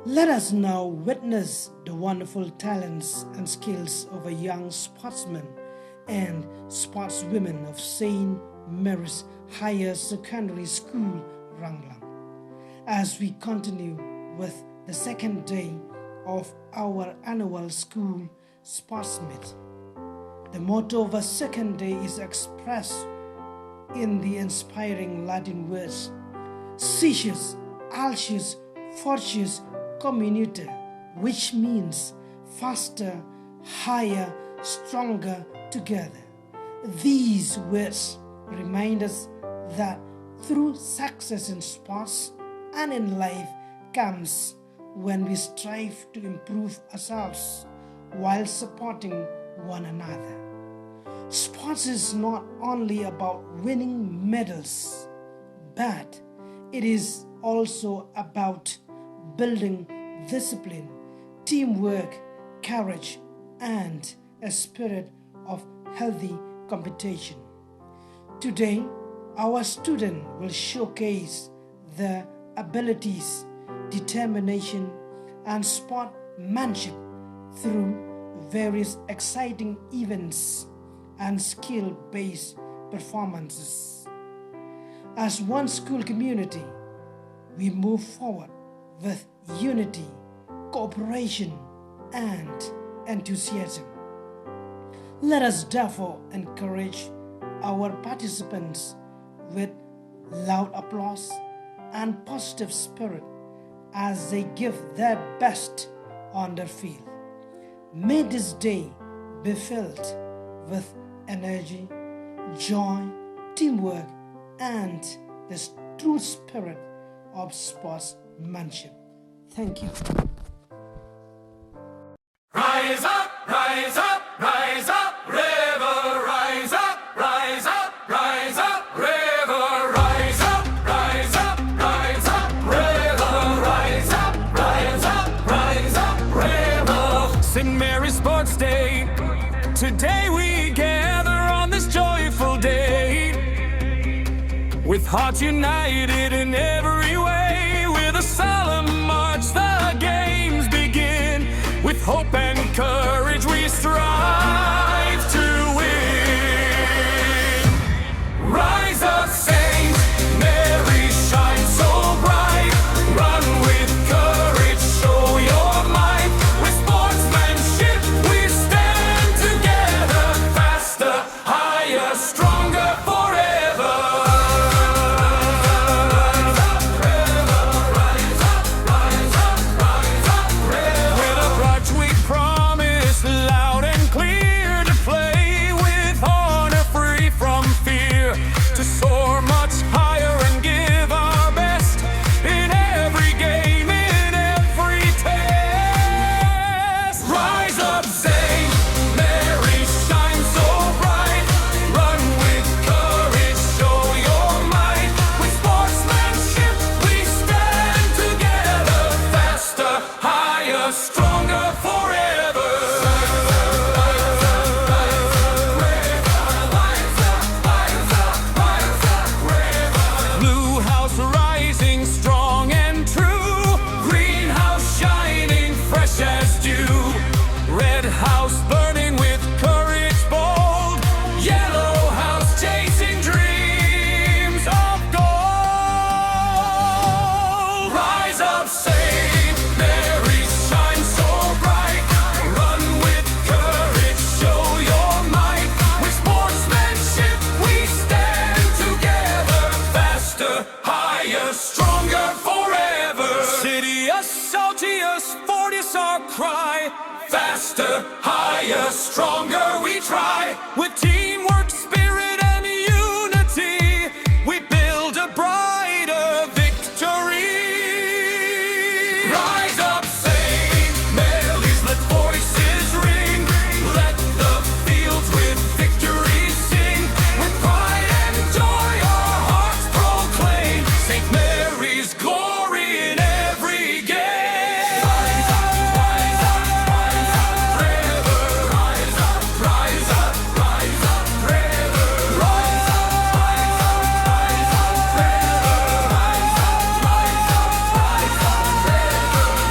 Let us now witness the wonderful talents and skills of a young sportsman and sportswomen of St. Mary's Higher Secondary School, Rangblang, as we continue with the second day of our annual school sports meet. The motto of our second day is expressed in the inspiring Latin words, Sitius, Altius, Fortius, Communiter, which means faster, higher, stronger together. These words remind us that through success in sports and in life comes when we strive to improve ourselves while supporting one another. Sports is not only about winning medals, but it is also about building discipline, teamwork, courage, and a spirit of healthy competition. Today, our student will showcase their abilities, determination, and sportsmanship through various exciting events and skill-based performances. As one school community, we move forward with unity, cooperation, and enthusiasm. Let us therefore encourage our participants with loud applause and positive spirit as they give their best on the field. May this day be filled with energy, joy, teamwork, and the true spirit of sportsmanship. Thank you. Rise up, rise up, rise up, river, rise up, rise up, rise up, river, rise up, rise up, rise up, river, rise up, rise up, rise up, river. St. Mary's Sports Day, today we gather on this joyful day, with hearts united in every way, with a solemn march the games begin, with hope and courage we strive to win. Rise up, Saint Mary, shine so bright, run with courage, show your might, with sportsmanship we stand together, faster, higher, stronger forever. With a bright we promise, loud and clear, to play with honor, free from fear, to soar much higher and give our best in every game, in every test. Rise up, Saint Mary, shine so bright, run with courage, show your might, with sportsmanship we stand together, faster, higher, stronger forever. Blue house rising strong and true, greenhouse shining fresh as dew, red house burning with courage bold, yellow house chasing dreams of gold. Rise up, Saint Mary, shine so bright, run with courage, show your might, with sportsmanship we stand together, faster, higher, stronger forever. Sitius, Altius, Fortius our cry, faster, higher, stronger we try, with teamwork, spirit, and unity we build a brighter victory. Rise up, Saint Mary's, let voices ring, let the fields with victory sing, with pride and joy our hearts proclaim, St. Mary's glory in every game. Rise up, rise up, rise up, river, rise up, rise up, rise up, river, rise up, rise up, rise up, river, rise up, rise up, rise up, river,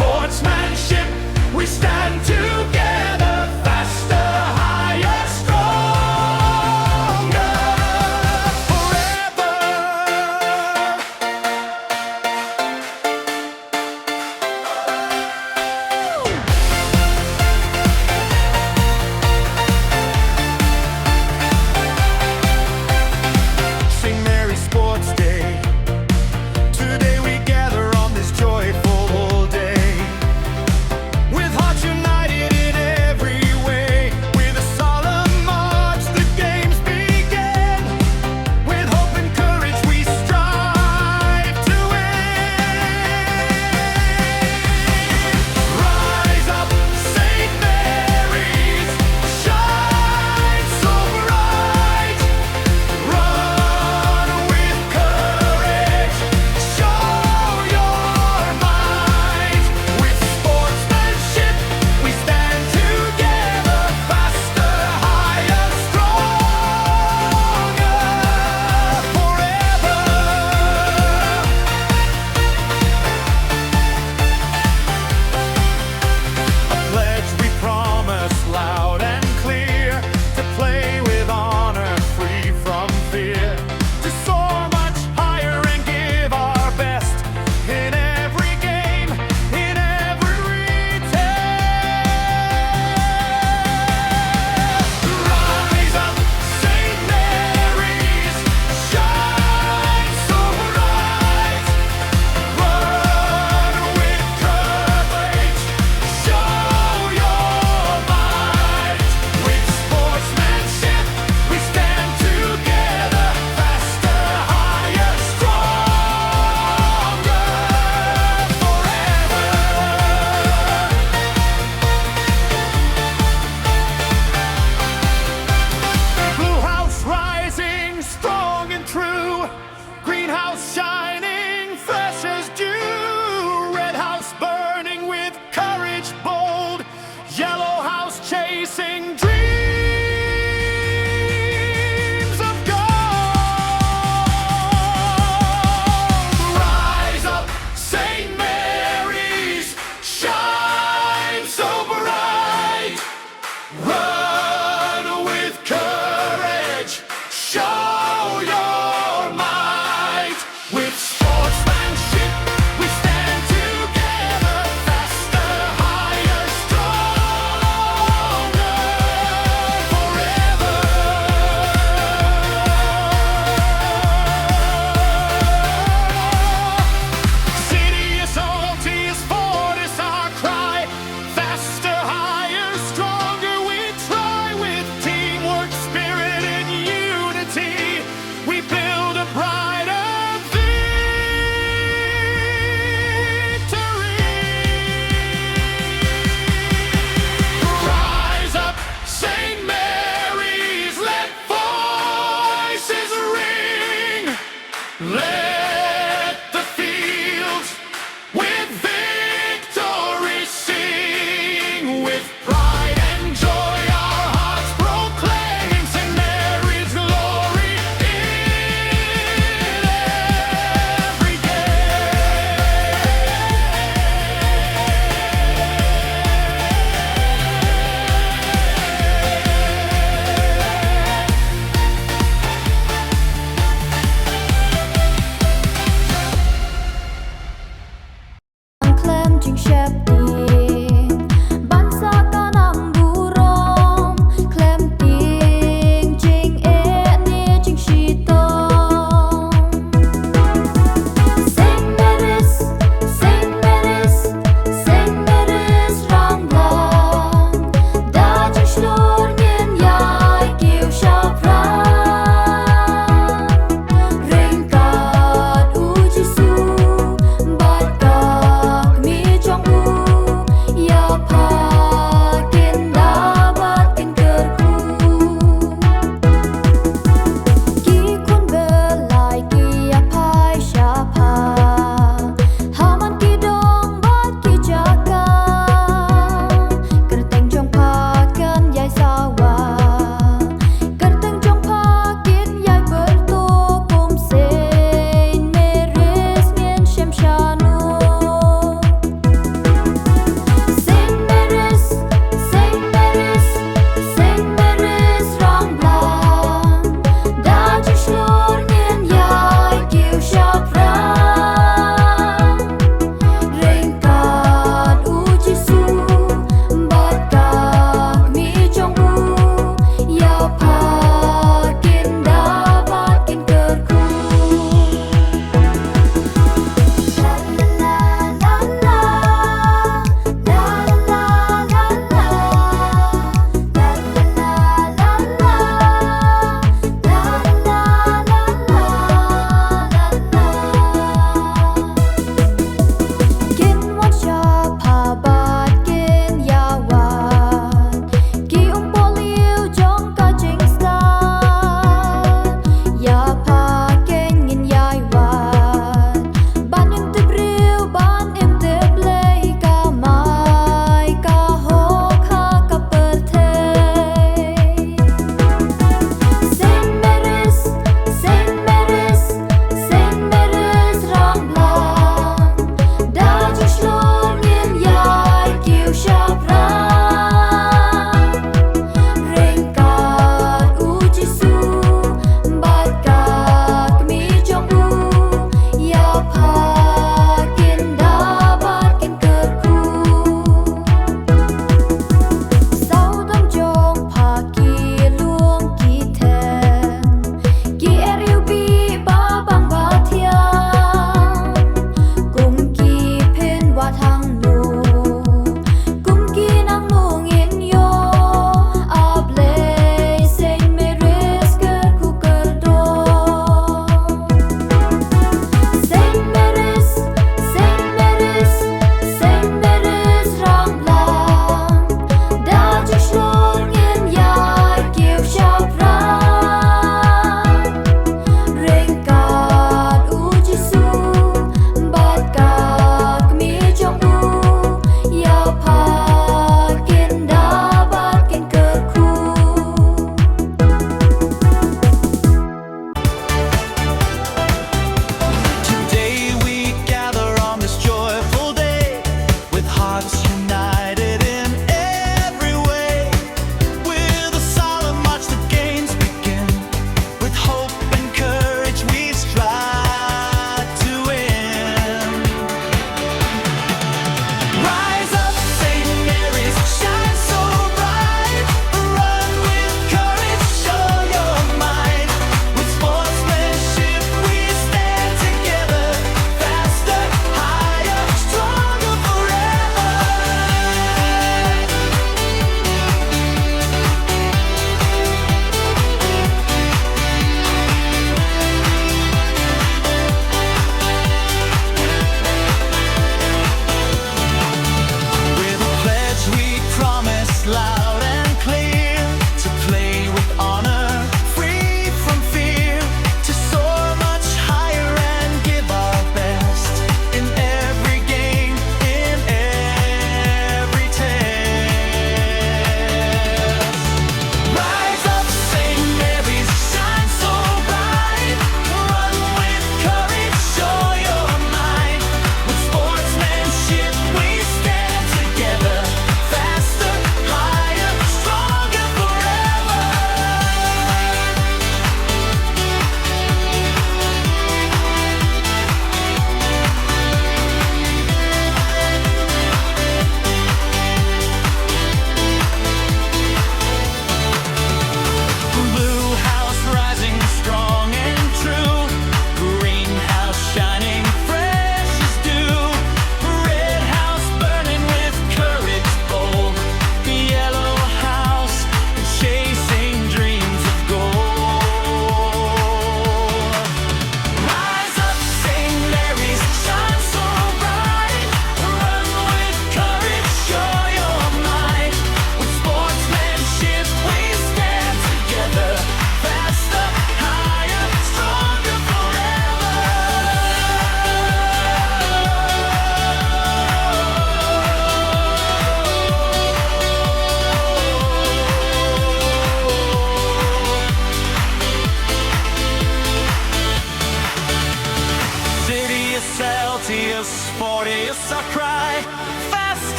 sportsmanship. We stand together, faster, higher, stronger, forever. Sing Merry Sports Day. Today we gather on this joyful day, with hearts united in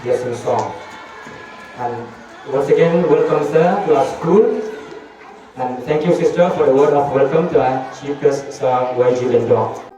yes, in song. And once again, welcome sir to our school. And thank you sister for the word of welcome to our chief guest, Sir YG Lindong.